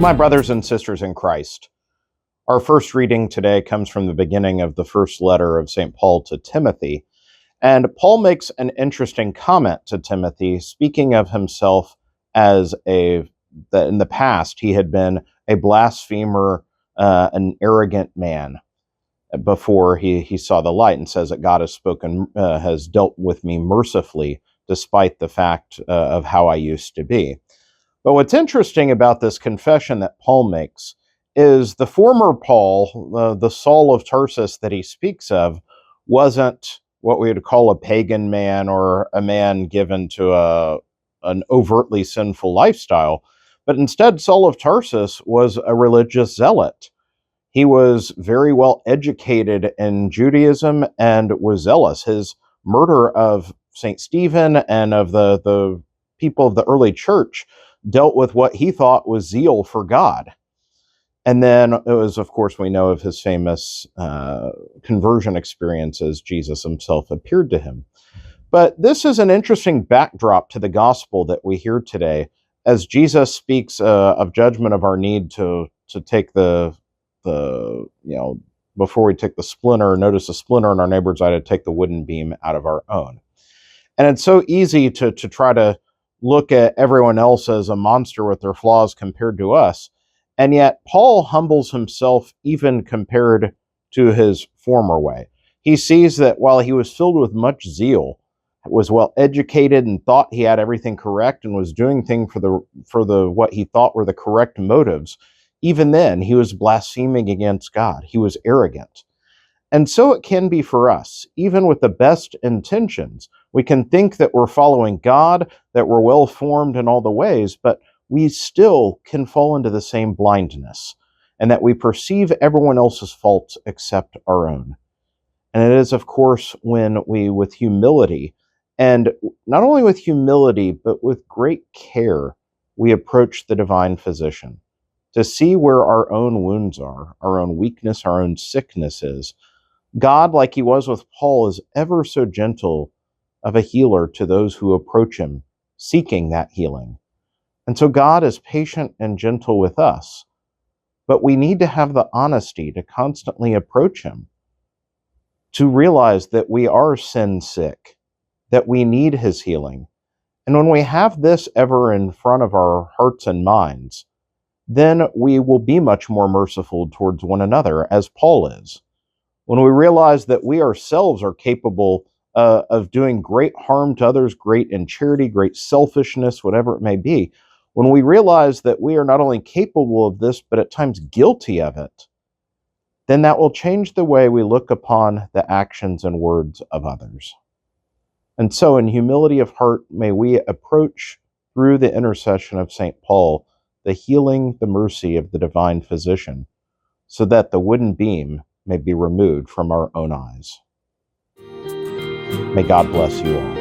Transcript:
My brothers and sisters in Christ, our first reading today comes from the beginning of the first letter of St. Paul to Timothy. And Paul makes an interesting comment to Timothy, speaking of himself as that in the past he had been a blasphemer, an arrogant man before he saw the light, and says that God has dealt with me mercifully despite the fact of how I used to be. But what's interesting about this confession that Paul makes is the former Paul, the Saul of Tarsus that he speaks of, wasn't what we would call a pagan man or a man given to an overtly sinful lifestyle, but instead Saul of Tarsus was a religious zealot. He was very well educated in Judaism and was zealous. His murder of St. Stephen and of the people of the early church dealt with what he thought was zeal for God. And then it was, of course, we know of his famous conversion experience as Jesus himself appeared to him. But this is an interesting backdrop to the gospel that we hear today, as Jesus speaks of judgment of our need to take before we take the splinter, notice the splinter in our neighbor's eye, to take the wooden beam out of our own. And it's so easy to try to look at everyone else as a monster with their flaws compared to us. And yet Paul humbles himself even compared to his former way. He sees that while he was filled with much zeal, was well educated and thought he had everything correct and was doing things for the what he thought were the correct motives, even then he was blaspheming against God. He was arrogant. And so it can be for us. Even with the best intentions, we can think that we're following God, that we're well formed in all the ways, but we still can fall into the same blindness, and that we perceive everyone else's faults except our own. And it is, of course, when we, with humility, and not only with humility, but with great care, we approach the divine physician to see where our own wounds are, our own weakness, our own sickness is. God, like he was with Paul, is ever so gentle of a healer to those who approach him, seeking that healing. And so God is patient and gentle with us, but we need to have the honesty to constantly approach him, to realize that we are sin sick, that we need his healing. And when we have this ever in front of our hearts and minds, then we will be much more merciful towards one another, as Paul is. When we realize that we ourselves are capable of doing great harm to others, great in charity, great selfishness, whatever it may be, when we realize that we are not only capable of this, but at times guilty of it, then that will change the way we look upon the actions and words of others. And so in humility of heart, may we approach through the intercession of St. Paul the healing, the mercy of the divine physician, so that the wooden beam may be removed from our own eyes. May God bless you all.